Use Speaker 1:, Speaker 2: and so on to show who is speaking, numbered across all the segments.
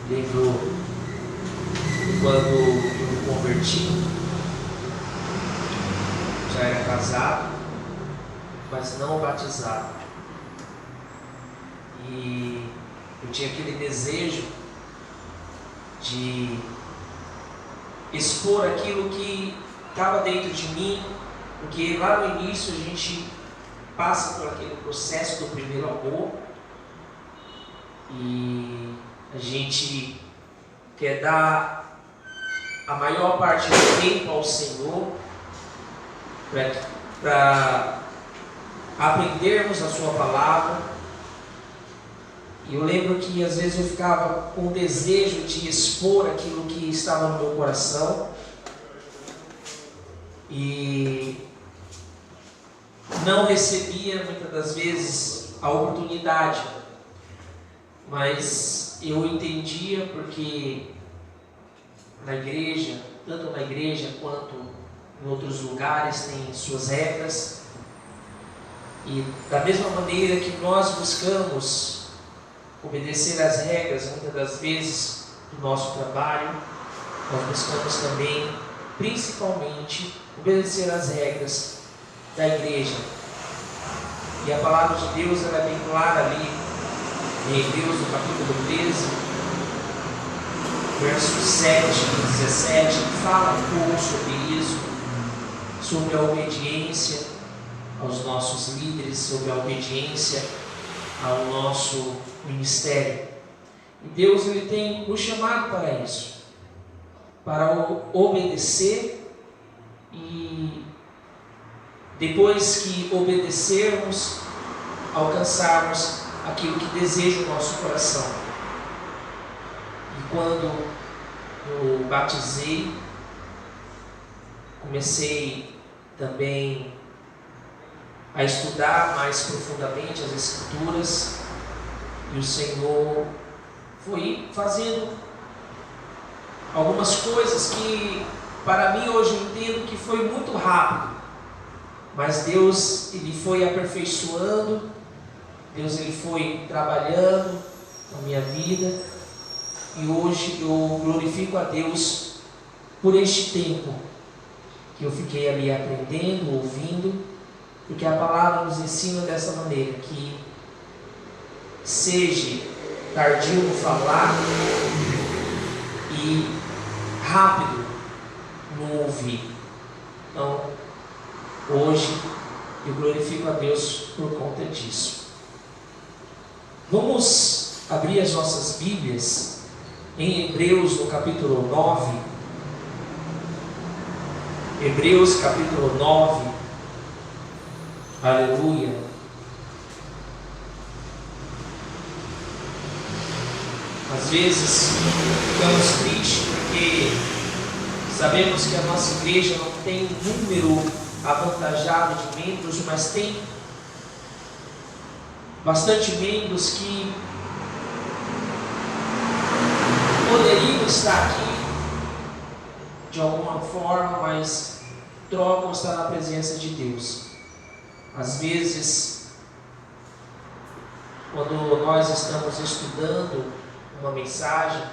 Speaker 1: Lembro quando eu me converti, já era casado, mas não batizado. E eu tinha aquele desejo de expor aquilo que estava dentro de mim, porque lá no início a gente passa por aquele processo do primeiro amor e a gente quer dar a maior parte do tempo ao Senhor para aprendermos a sua palavra. E eu lembro que às vezes eu ficava com o desejo de expor aquilo que estava no meu coração e não recebia muitas das vezes a oportunidade, mas eu entendia, porque na igreja, tanto na igreja quanto em outros lugares, tem suas regras, e da mesma maneira que nós buscamos obedecer às regras muitas das vezes do nosso trabalho, nós buscamos também, principalmente, obedecer às regras da igreja. E a palavra de Deus ela é bem clara ali em Hebreus, no capítulo 13, versos 7 e 17, fala um pouco sobre isso, sobre a obediência aos nossos líderes, sobre a obediência ao nosso ministério. E Deus ele tem nos chamado para isso, para obedecer, e depois que obedecermos, alcançarmos aquilo que deseja o nosso coração. E quando eu batizei, comecei também a estudar mais profundamente as Escrituras, e o Senhor foi fazendo algumas coisas que para mim hoje eu entendo que foi muito rápido, mas Deus ele foi aperfeiçoando, Deus ele foi trabalhando na minha vida, e hoje eu glorifico a Deus por este tempo que eu fiquei ali aprendendo, ouvindo, porque a palavra nos ensina dessa maneira, que seja tardio no falar e rápido no ouvir. Então, hoje eu glorifico a Deus por conta disso. Vamos abrir as nossas Bíblias em Hebreus, no capítulo 9. Hebreus, capítulo 9. Aleluia. Às vezes ficamos tristes porque sabemos que a nossa igreja não tem um número avantajado de membros, mas tem bastante membros que poderiam estar aqui de alguma forma, mas trocam estar na presença de Deus. Às vezes, quando nós estamos estudando uma mensagem,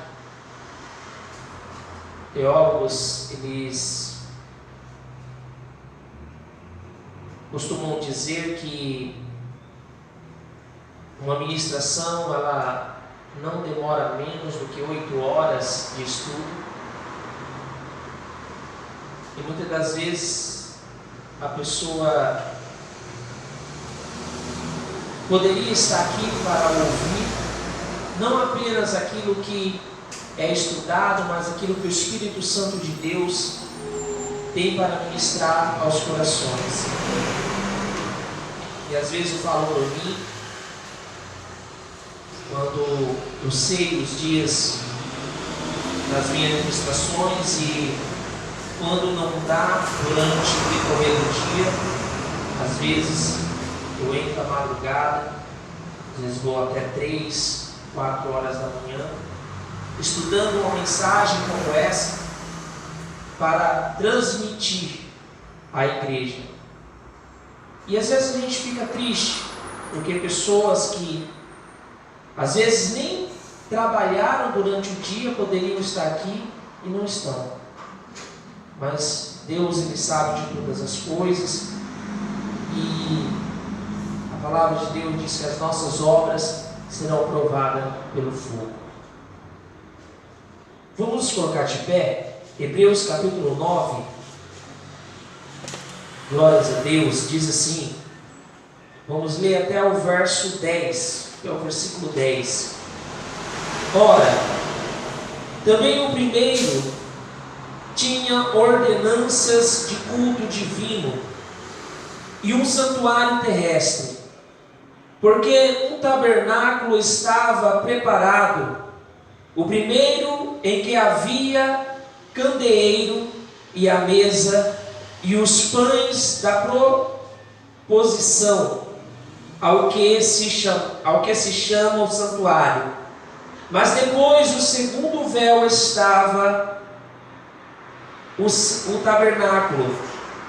Speaker 1: teólogos, eles costumam dizer que uma ministração ela não demora menos do que 8 horas de estudo, e muitas das vezes a pessoa poderia estar aqui para ouvir não apenas aquilo que é estudado, mas aquilo que o Espírito Santo de Deus tem para ministrar aos corações. E às vezes eu falo por mim, quando eu sei os dias das minhas ministrações e quando não dá durante o decorrer do dia, às vezes eu entro à madrugada, às vezes vou até 3, 4 horas da manhã, estudando uma mensagem como essa, para transmitir à igreja. E às vezes a gente fica triste, porque pessoas que às vezes nem trabalharam durante o dia poderiam estar aqui e não estão. Mas Deus, Ele sabe de todas as coisas, e a palavra de Deus diz que as nossas obras serão provadas pelo fogo. Vamos nos colocar de pé. Hebreus capítulo 9, glórias a Deus, diz assim, vamos ler até o verso 10, que é o versículo 10. Ora, também o primeiro tinha ordenanças de culto divino e um santuário terrestre, porque um tabernáculo estava preparado, o primeiro em que havia candeeiro e a mesa e os pães da proposição, ao que se chama o santuário. Mas depois o segundo véu estava o tabernáculo,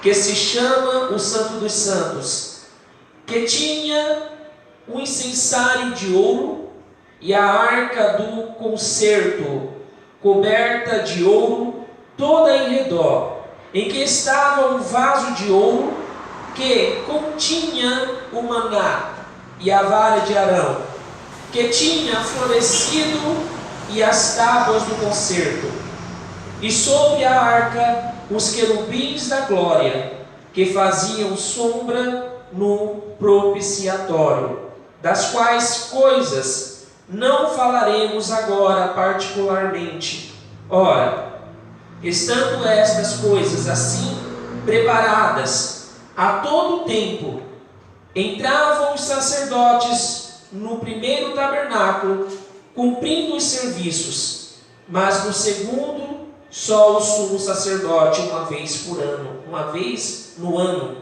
Speaker 1: que se chama o Santo dos Santos, que tinha um incensário de ouro e a arca do concerto, coberta de ouro toda em redor, em que estava um vaso de ouro que continha o maná e a vara de Arão, que tinha florescido, e as tábuas do concerto, e sobre a arca os querubins da glória, que faziam sombra no propiciatório, das quais coisas não falaremos agora particularmente. Ora, estando estas coisas assim preparadas a todo tempo, entravam os sacerdotes no primeiro tabernáculo, cumprindo os serviços, mas no segundo só o sumo sacerdote uma vez no ano,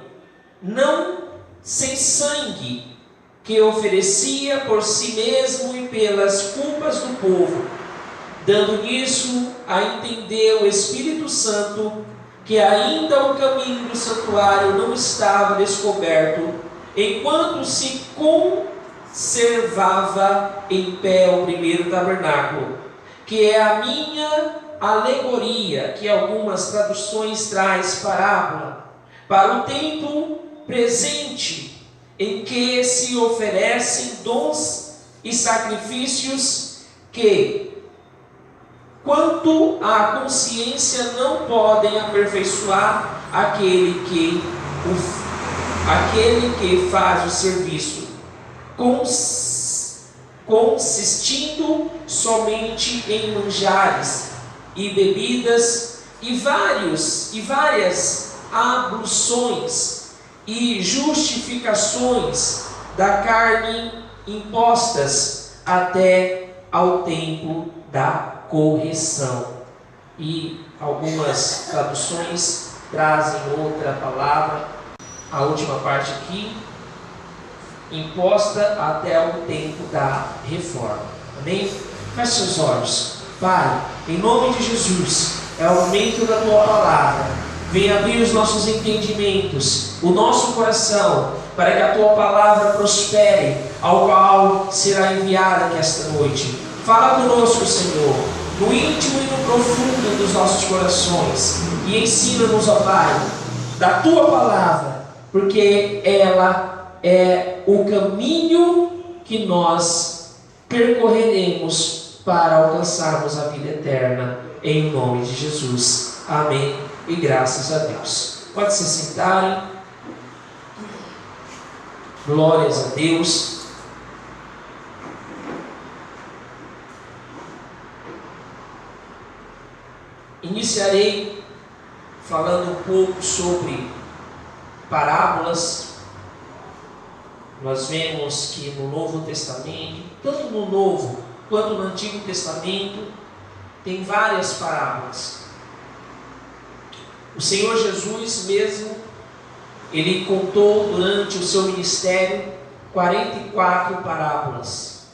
Speaker 1: não sem sangue, que oferecia por si mesmo e pelas culpas do povo, dando nisso a entender o Espírito Santo que ainda o caminho do santuário não estava descoberto, enquanto se conservava em pé o primeiro tabernáculo, que é a minha alegoria, que algumas traduções traz parábola, para o tempo presente, em que se oferecem dons e sacrifícios que, quanto à consciência, não podem aperfeiçoar aquele que faz o serviço, consistindo somente em manjares e bebidas e várias abluções e justificações da carne impostas até ao tempo da correção. E algumas traduções trazem outra palavra, a última parte aqui, imposta até o tempo da reforma. Amém? Feche seus olhos. Pai, em nome de Jesus, é o momento da Tua palavra. Venha abrir os nossos entendimentos, o nosso coração, para que a Tua palavra prospere, ao qual será enviada nesta noite. Fala conosco, Senhor, no íntimo e no profundo dos nossos corações, e ensina-nos, ó Pai, da Tua palavra, porque ela é o caminho que nós percorreremos para alcançarmos a vida eterna, em nome de Jesus. Amém. E graças a Deus. Pode se sentarem. Glórias a Deus. Iniciarei falando um pouco sobre parábolas. Nós vemos que no Novo Testamento, tanto no Novo quanto no Antigo Testamento, tem várias parábolas. O Senhor Jesus mesmo, Ele contou durante o seu ministério 44 parábolas,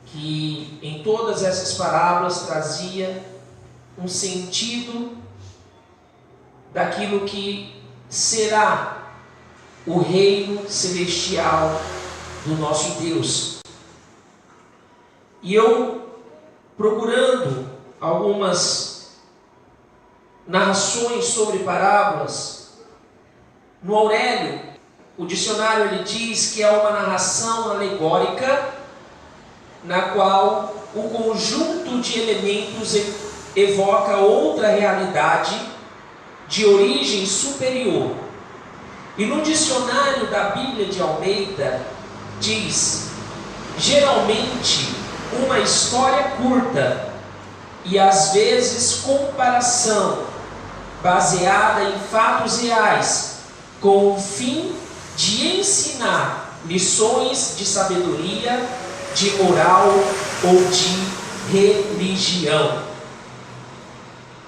Speaker 1: que em todas essas parábolas trazia um sentido daquilo que será o reino celestial do nosso Deus. E eu, procurando algumas narrações sobre parábolas, no Aurélio, o dicionário ele diz que é uma narração alegórica na qual o conjunto de elementos evoca outra realidade de origem superior. E no dicionário da Bíblia de Almeida diz: geralmente uma história curta e às vezes comparação baseada em fatos reais, com o fim de ensinar lições de sabedoria, de moral ou de religião.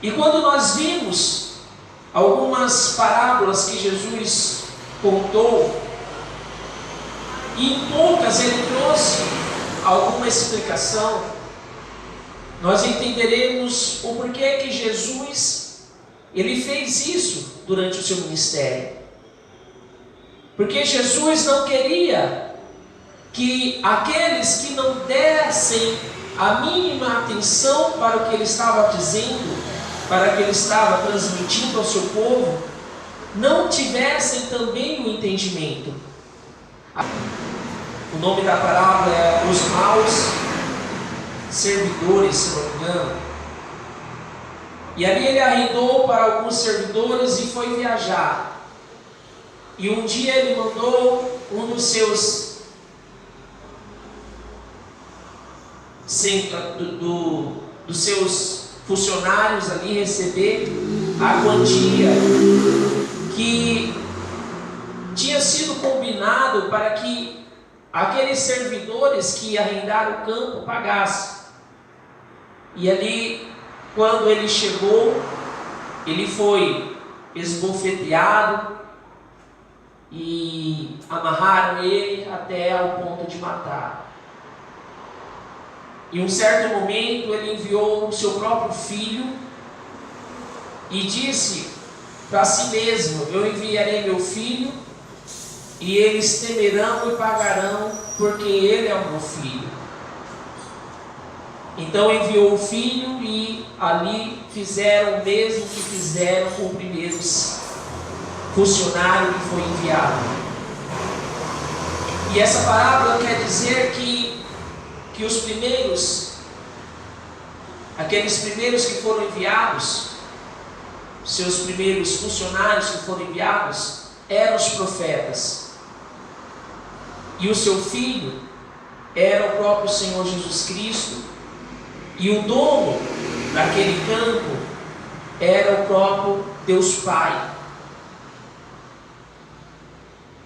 Speaker 1: E quando nós vimos algumas parábolas que Jesus contou, e em poucas ele trouxe alguma explicação, nós entenderemos o porquê que Jesus ele fez isso durante o seu ministério. Porque Jesus não queria que aqueles que não dessem a mínima atenção para o que ele estava dizendo, para o que ele estava transmitindo ao seu povo, não tivessem também o entendimento. O nome da parábola é Os Maus Servidores, se não me engano. E ali ele arrendou para alguns servidores e foi viajar. E um dia ele mandou um dos seus dos seus funcionários ali receber a quantia que tinha sido combinado para que aqueles servidores que arrendaram o campo pagassem. E ali, quando ele chegou, ele foi esbofeteado e amarraram ele até ao ponto de matar. Em um certo momento ele enviou o seu próprio filho e disse para si mesmo: eu enviarei meu filho e eles temerão e pagarão, porque ele é o meu filho. Então enviou o filho e ali fizeram o mesmo que fizeram com o primeiro funcionário que foi enviado. E essa parábola quer dizer que os primeiros, aqueles primeiros que foram enviados, seus primeiros funcionários que foram enviados, eram os profetas. E o seu filho era o próprio Senhor Jesus Cristo. E o dono daquele campo era o próprio Deus Pai.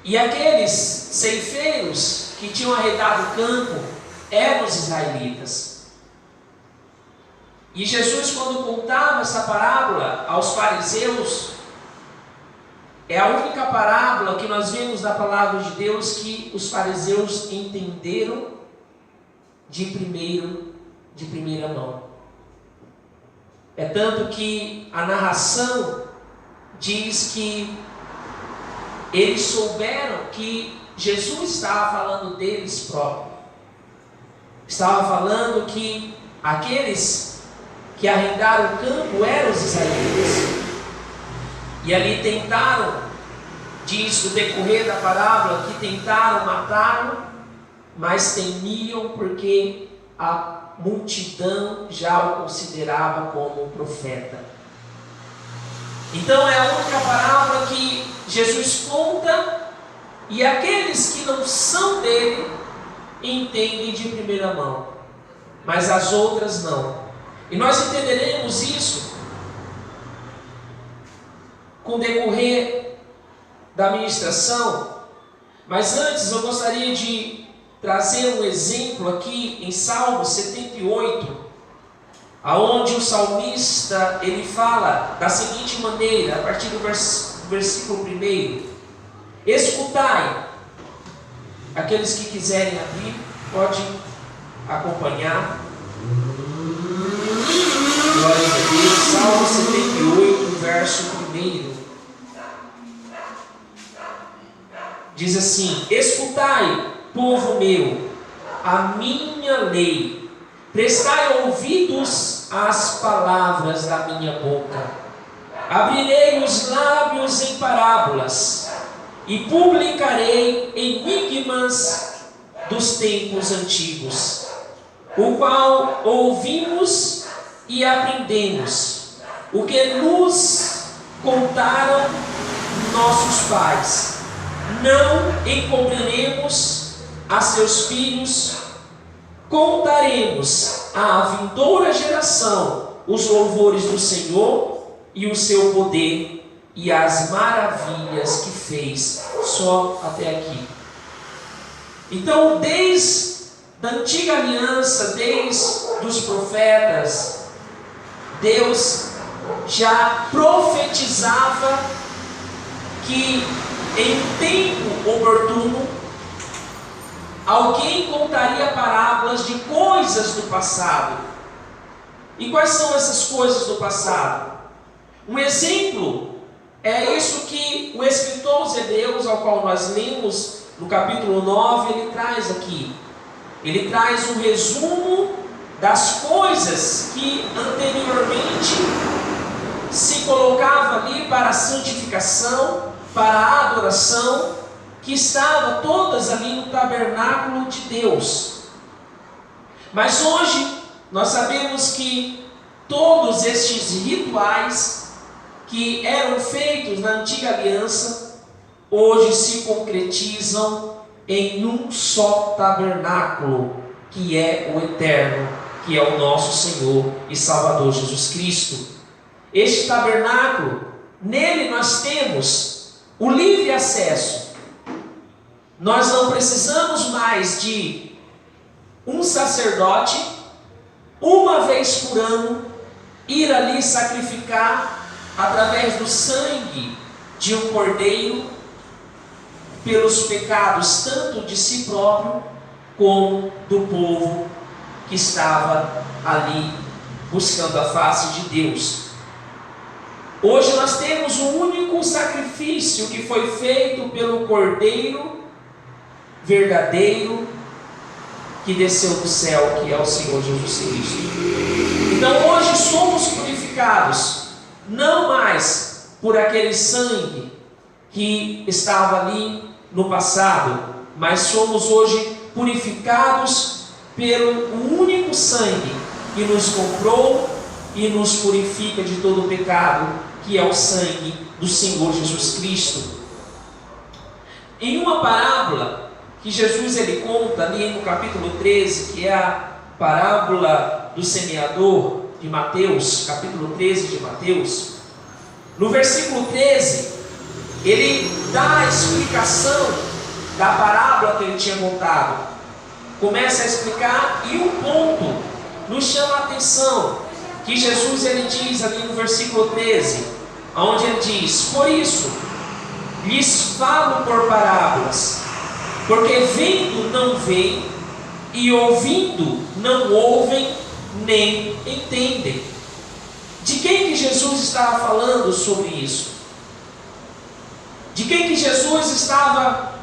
Speaker 1: E aqueles ceifeiros que tinham arredado o campo eram os israelitas. E Jesus, quando contava essa parábola aos fariseus, é a única parábola que nós vemos na palavra de Deus que os fariseus entenderam de primeira mão. É tanto que a narração diz que eles souberam que Jesus estava falando deles próprios. Estava falando que aqueles que arrendaram o campo eram os israelitas. E ali tentaram, diz o decorrer da parábola, que tentaram matá-lo, mas temiam porque a multidão já o considerava como um profeta. Então é a única parábola que Jesus conta e aqueles que não são dele entendem de primeira mão, mas as outras não. E nós entenderemos isso com o decorrer da ministração. Mas antes eu gostaria de trazer um exemplo aqui em Salmo 78, aonde o salmista ele fala da seguinte maneira, a partir do versículo 1: escutai. Aqueles que quiserem abrir, podem acompanhar. Glória a Deus. Salmo 78, verso 1. Diz assim: escutai, povo meu, a minha lei, prestai ouvidos às palavras da minha boca. Abrirei os lábios em parábolas e publicarei enigmas dos tempos antigos, o qual ouvimos e aprendemos, o que nos contaram nossos pais. Não encobriremos a seus filhos, contaremos à vindoura geração os louvores do Senhor e o seu poder e as maravilhas que fez. Só até aqui. Então, desde a antiga aliança, desde os profetas, Deus já profetizava que em tempo oportuno alguém contaria parábolas de coisas do passado. E quais são essas coisas do passado? Um exemplo é isso que o escritor aos Hebreus, ao qual nós lemos no capítulo 9, ele traz aqui. Ele traz um resumo das coisas que anteriormente se colocava ali para a santificação, para a adoração, que estavam todas ali no tabernáculo de Deus. Mas hoje nós sabemos que todos estes rituais que eram feitos na antiga aliança, hoje se concretizam em um só tabernáculo, que é o eterno, que é o nosso Senhor e Salvador Jesus Cristo. Este tabernáculo, nele nós temos o livre acesso. Nós não precisamos mais de um sacerdote, uma vez por ano, ir ali sacrificar através do sangue de um cordeiro pelos pecados tanto de si próprio como do povo que estava ali buscando a face de Deus. Hoje nós temos um único sacrifício que foi feito pelo cordeiro verdadeiro que desceu do céu, que é o Senhor Jesus Cristo. Então hoje somos purificados não mais por aquele sangue que estava ali no passado, mas somos hoje purificados pelo único sangue que nos comprou e nos purifica de todo o pecado, que é o sangue do Senhor Jesus Cristo. Em uma parábola que Jesus ele conta ali no capítulo 13, que é a parábola do semeador de Mateus, capítulo 13 de Mateus, no versículo 13, ele dá a explicação da parábola que ele tinha contado. Começa a explicar e um ponto nos chama a atenção, que Jesus ele diz ali no versículo 13, onde ele diz: por isso lhes falo por parábolas, porque vendo não veem, e ouvindo não ouvem, nem entendem. De quem que Jesus estava falando sobre isso? De quem que Jesus estava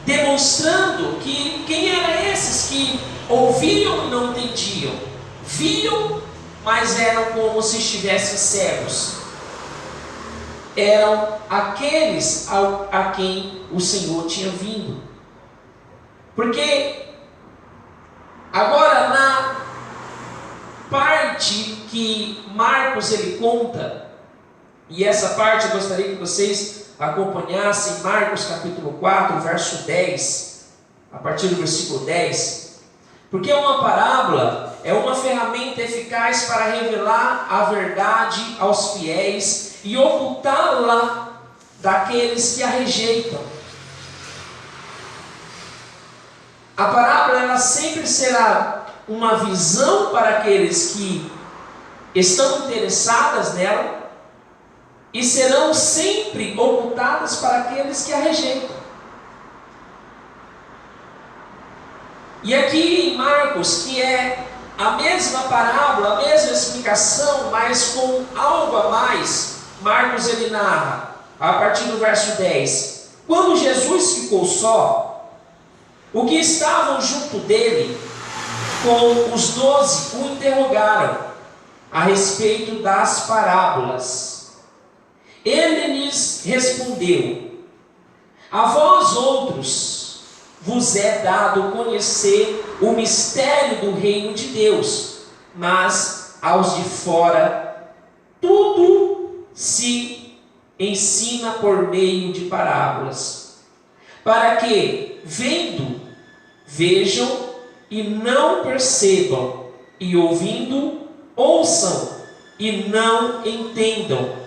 Speaker 1: demonstrando que quem eram esses que ouviam e não entendiam? Viam, mas eram como se estivessem cegos. Eram aqueles a quem o Senhor tinha vindo. Porque agora na parte que Marcos ele conta, e essa parte eu gostaria que vocês acompanhassem, Marcos capítulo 4, verso 10, a partir do versículo 10, porque uma parábola é uma ferramenta eficaz para revelar a verdade aos fiéis e ocultá-la daqueles que a rejeitam. A parábola ela sempre será uma visão para aqueles que estão interessados nela, e serão sempre ocultadas para aqueles que a rejeitam. E aqui em Marcos, que é a mesma parábola, a mesma explicação, mas com algo a mais, Marcos ele narra, a partir do verso 10, quando Jesus ficou só, o que estavam junto dele com os 12, o interrogaram a respeito das parábolas. Ele lhes respondeu: a vós outros vos é dado conhecer o mistério do reino de Deus, mas aos de fora tudo se ensina por meio de parábolas, para que, vendo, vejam e não percebam, e ouvindo, ouçam e não entendam.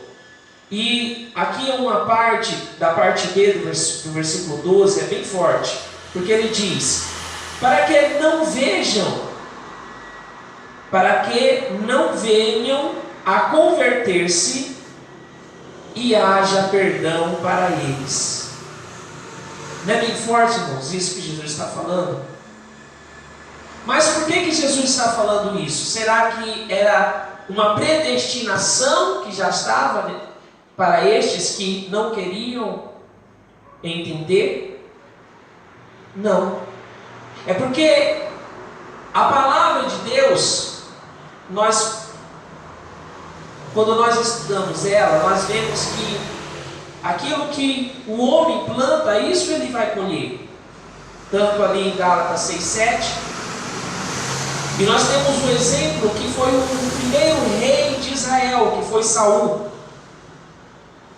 Speaker 1: E aqui é uma parte, da parte B do versículo 12, é bem forte, porque ele diz: para que não vejam, para que não venham a converter-se e haja perdão para eles. Não é bem forte, irmãos, isso que Jesus está falando? Mas por que Jesus está falando isso? Será que era uma predestinação que já estava para estes que não queriam entender? Não. É porque a palavra de Deus, quando nós estudamos ela, nós vemos que aquilo que o homem planta, isso ele vai colher. Tanto ali em Gálatas 6:7. E nós temos um exemplo que foi o primeiro rei de Israel, que foi Saul.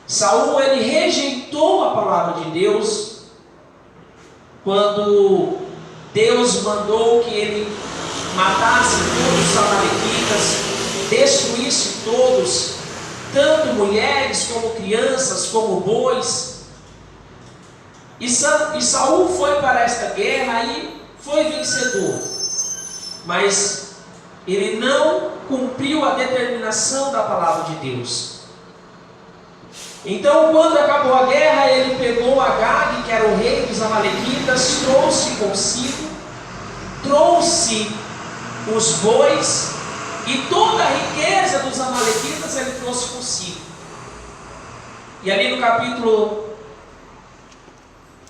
Speaker 1: Saul, ele rejeitou a palavra de Deus quando Deus mandou que ele matasse todos os amalequitas, destruísse todos, tanto mulheres como crianças, como bois. E Saul foi para esta guerra e foi vencedor. Mas ele não cumpriu a determinação da palavra de Deus. Então, quando acabou a guerra, ele pegou Agag, que era o rei dos amalequitas, trouxe consigo, trouxe os bois e toda a riqueza dos amalequitas ele trouxe consigo. E ali no capítulo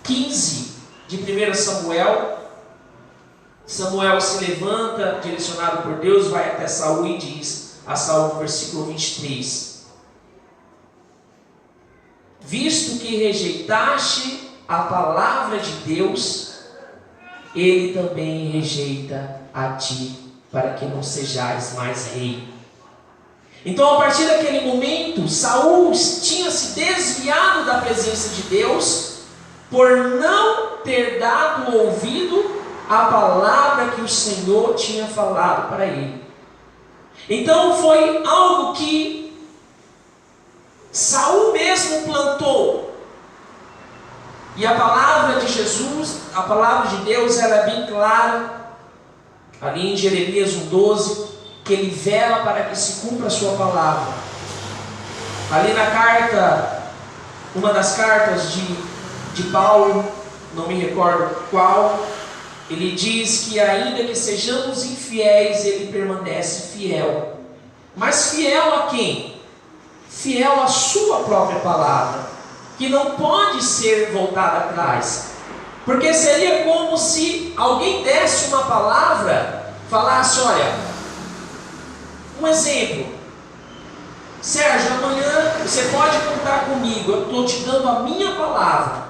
Speaker 1: 15 de 1 Samuel, Samuel se levanta, direcionado por Deus, vai até Saul e diz a Saul no versículo 23: visto que rejeitaste a palavra de Deus, ele também rejeita a ti, para que não sejais mais rei. Então, a partir daquele momento, Saul tinha se desviado da presença de Deus por não ter dado ouvido a palavra que o Senhor tinha falado para ele. Então foi algo que Saul mesmo plantou. E a palavra de Jesus, a palavra de Deus, ela é bem clara, ali em Jeremias 1:12, que ele vela para que se cumpra a sua palavra. Ali na carta, uma das cartas de Paulo, não me recordo qual, ele diz que ainda que sejamos infiéis, ele permanece fiel. Mas fiel a quem? Fiel à sua própria palavra, que não pode ser voltada atrás. Porque seria como se alguém desse uma palavra, falasse: olha, um exemplo, Sérgio, amanhã você pode contar comigo, eu estou te dando a minha palavra.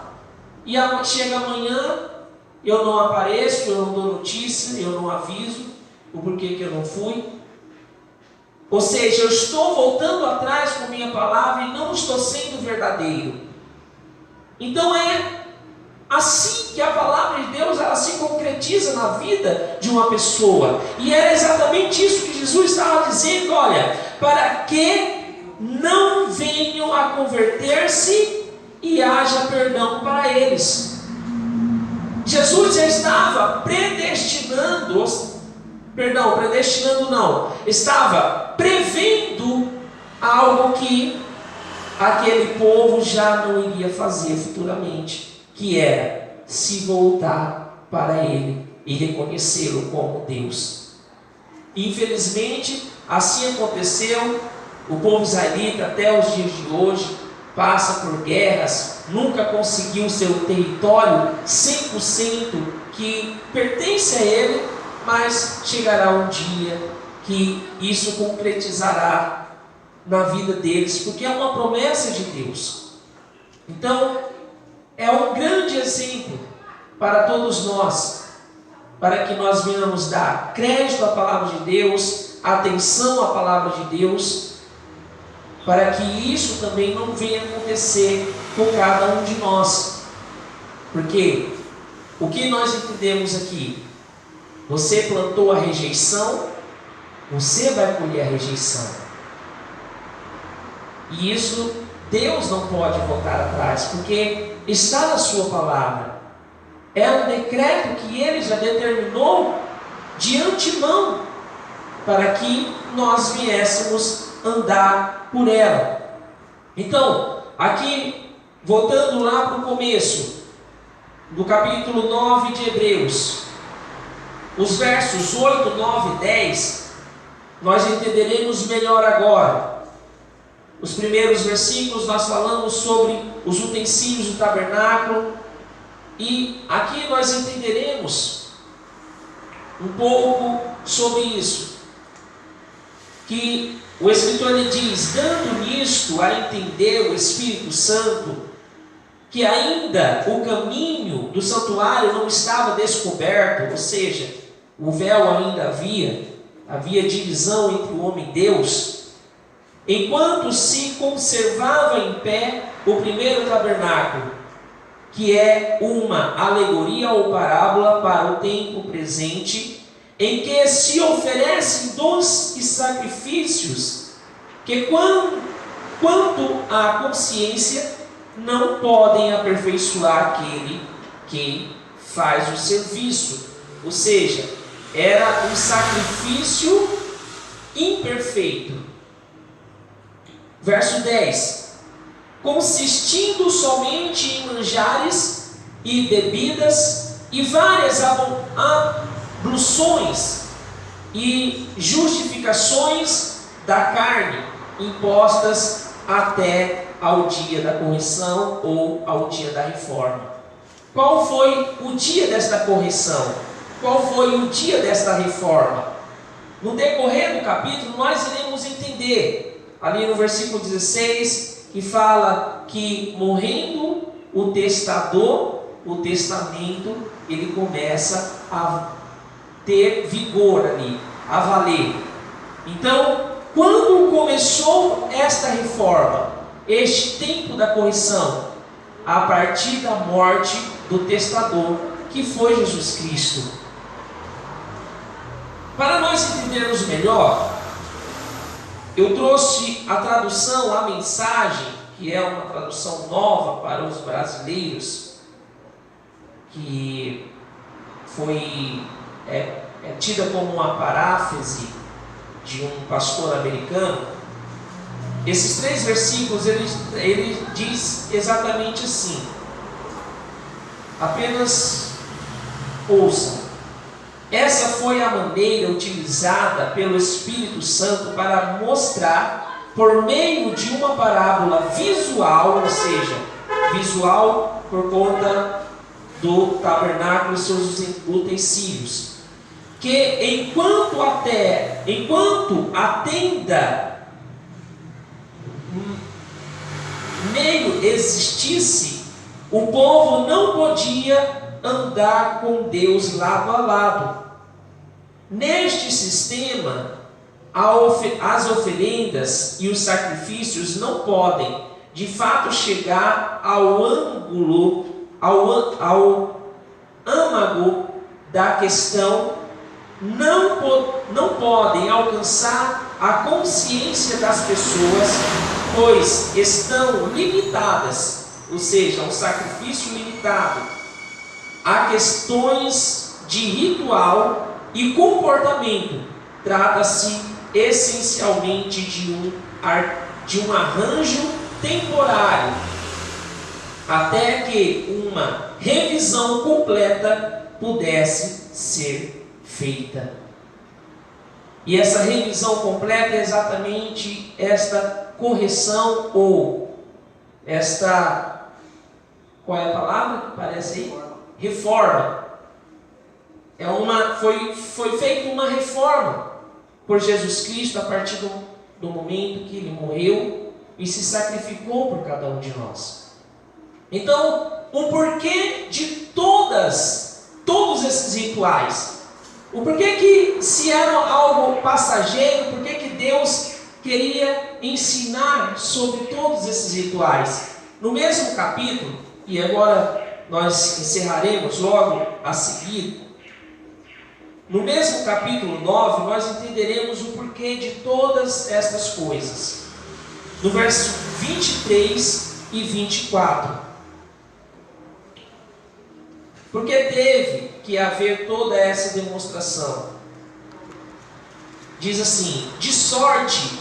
Speaker 1: E chega amanhã, eu não apareço, eu não dou notícia, eu não aviso o porquê que eu não fui. Ou seja, eu estou voltando atrás com minha palavra e não estou sendo verdadeiro. Então é assim que a palavra de Deus ela se concretiza na vida de uma pessoa. E era exatamente isso que Jesus estava dizendo: olha, para que não venham a converter-se e haja perdão para eles. Jesus já estava estava prevendo algo que aquele povo já não iria fazer futuramente, que era se voltar para Ele e reconhecê-lo como Deus. Infelizmente, assim aconteceu. O povo israelita até os dias de hoje passa por guerras, nunca conseguiu seu território 100% que pertence a ele, mas chegará um dia que isso concretizará na vida deles, porque é uma promessa de Deus. Então, é um grande exemplo para todos nós, para que nós venhamos dar crédito à palavra de Deus, atenção à palavra de Deus, para que isso também não venha acontecer com cada um de nós. Porque o que nós entendemos aqui? Você plantou a rejeição, você vai colher a rejeição. E isso Deus não pode voltar atrás, porque está na sua palavra. É um decreto que Ele já determinou de antemão, para que nós viéssemos andar por ela. Então, aqui, voltando lá para o começo, do capítulo 9 de Hebreus, os versos 8, 9 e 10, nós entenderemos melhor agora. Os primeiros versículos nós falamos sobre os utensílios do tabernáculo, e aqui nós entenderemos um pouco sobre isso, que o escritor ele diz, dando nisto a entender o Espírito Santo, que ainda o caminho do santuário não estava descoberto, ou seja, o véu ainda havia divisão entre o homem e Deus, enquanto se conservava em pé o primeiro tabernáculo, que é uma alegoria ou parábola para o tempo presente, em que se oferecem dons e sacrifícios, que quanto à consciência, não podem aperfeiçoar aquele que faz o serviço. Ou seja, era um sacrifício imperfeito. Verso 10. Consistindo somente em manjares e bebidas e várias abluções e justificações da carne, impostas até ao dia da correção ou ao dia da reforma. Qual foi o dia desta correção? Qual foi o dia desta reforma? No decorrer do capítulo nós iremos entender, ali no versículo 16, que fala que morrendo o testador, o testamento ele começa a ter vigor ali, a valer. Então, quando começou esta reforma, este tempo da correção? A partir da morte do testador, que foi Jesus Cristo. Para nós entendermos melhor, eu trouxe a tradução, a mensagem, que é uma tradução nova para os brasileiros, que foi tida como uma paráfrase de um pastor americano. Esses 3 versículos, ele diz exatamente assim. Apenas ouçam. Essa foi a maneira utilizada pelo Espírito Santo para mostrar, por meio de uma parábola visual, ou seja, visual por conta do tabernáculo e seus utensílios, que enquanto a tenda meio existisse, o povo não podia andar com Deus lado a lado. Neste sistema, as oferendas e os sacrifícios não podem, de fato, chegar ao âmago da questão, não podem alcançar a consciência das pessoas, pois estão limitadas, ou seja, um sacrifício limitado, a questões de ritual e comportamento. Trata-se essencialmente de um arranjo temporário, até que uma revisão completa pudesse ser feita. E essa revisão completa é exatamente esta correção ou esta, qual é a palavra que parece aí? Reforma. foi feita uma reforma por Jesus Cristo a partir do momento que Ele morreu e se sacrificou por cada um de nós. Então, o porquê de todos esses rituais? O porquê que, se era algo passageiro, por que Deus queria ensinar sobre todos esses rituais? No mesmo capítulo, e agora nós encerraremos logo a seguir, no mesmo capítulo 9, nós entenderemos o porquê de todas estas coisas. No verso 23 e 24. Porque teve que haver toda essa demonstração. Diz assim: de sorte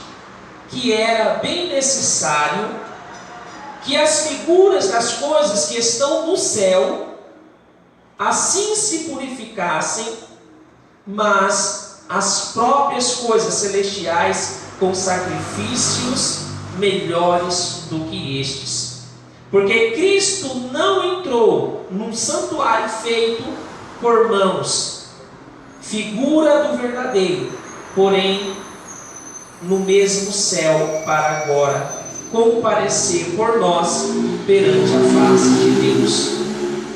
Speaker 1: que era bem necessário que as figuras das coisas que estão no céu assim se purificassem, mas as próprias coisas celestiais com sacrifícios melhores do que estes. Porque Cristo não entrou num santuário feito por mãos, figura do verdadeiro, porém no mesmo céu para agora comparecer por nós perante a face de Deus.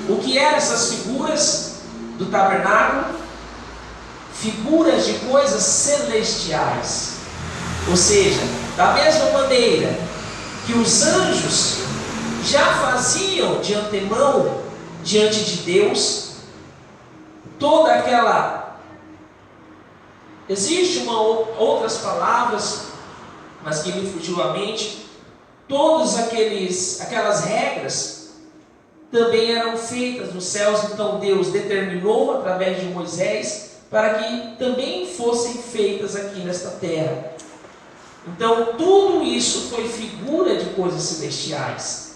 Speaker 1: O que eram essas figuras do tabernáculo? Figuras de coisas celestiais. Ou seja, da mesma maneira que os anjos já faziam de antemão diante de Deus toda aquela... Existem outras palavras, mas que me fugiu à mente. Todas aquelas regras também eram feitas nos céus. Então Deus determinou através de Moisés para que também fossem feitas aqui nesta terra. Então tudo isso foi figura de coisas celestiais.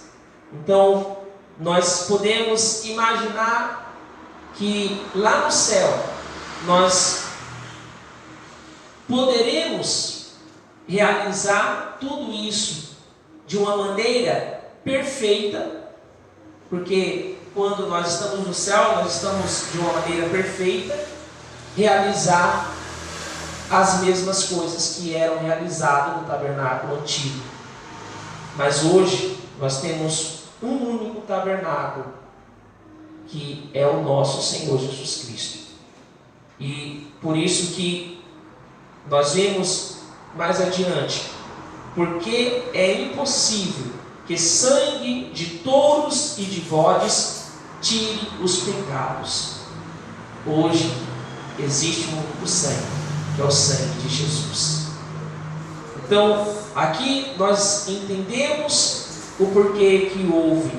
Speaker 1: Então nós podemos imaginar que lá no céu nós poderemos realizar tudo isso de uma maneira perfeita, porque quando nós estamos no céu, nós estamos de uma maneira perfeita, realizar as mesmas coisas que eram realizadas no tabernáculo antigo. Mas hoje nós temos um único tabernáculo, que é o nosso Senhor Jesus Cristo. E por isso que nós vemos mais adiante, porque é impossível que sangue de touros e de bodes tire os pecados. Hoje existe um único sangue, que é o sangue de Jesus. Então, aqui nós entendemos o porquê que houve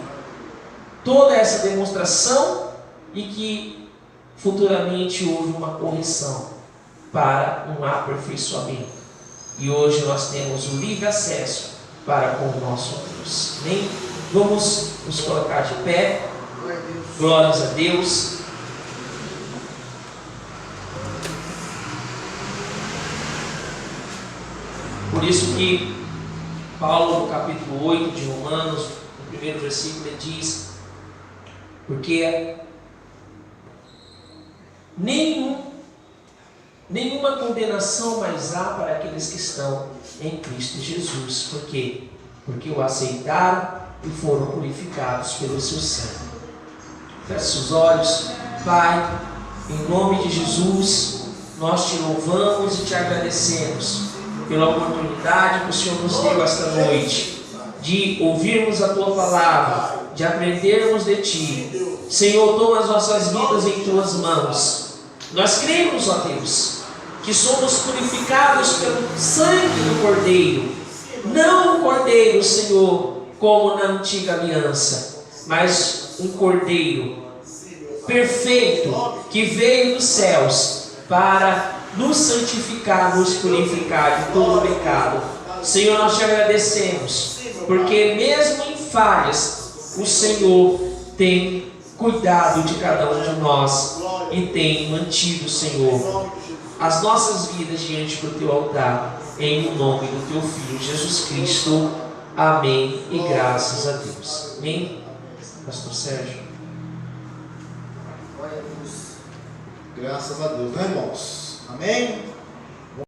Speaker 1: toda essa demonstração e que futuramente houve uma correção para um aperfeiçoamento. E hoje nós temos o livre acesso para com o nosso Deus. Amém? Vamos nos colocar de pé. Glórias a Deus. Por isso que Paulo, no capítulo 8 de Romanos, no primeiro versículo, ele diz: porque nenhuma condenação mais há para aqueles que estão em Cristo Jesus. Por quê? Porque o aceitaram e foram purificados pelo seu sangue. Feche seus olhos. Pai, em nome de Jesus, nós te louvamos e te agradecemos pela oportunidade que o Senhor nos deu esta noite, de ouvirmos a Tua palavra, de aprendermos de Ti. Senhor, toma as nossas vidas em Tuas mãos. Nós cremos, ó Deus, que somos purificados pelo sangue do Cordeiro. Não um Cordeiro, Senhor, como na antiga aliança, mas um Cordeiro perfeito, que veio dos céus para nos santificar, nos purificar de todo o pecado. Senhor, nós te agradecemos, porque mesmo em falhas, o Senhor tem cuidado de cada um de nós e tem mantido, Senhor, as nossas vidas diante do Teu altar, em nome do Teu Filho Jesus Cristo. Amém e graças a Deus. Amém? Pastor Sérgio.
Speaker 2: Graças a Deus, né, irmãos? Amém?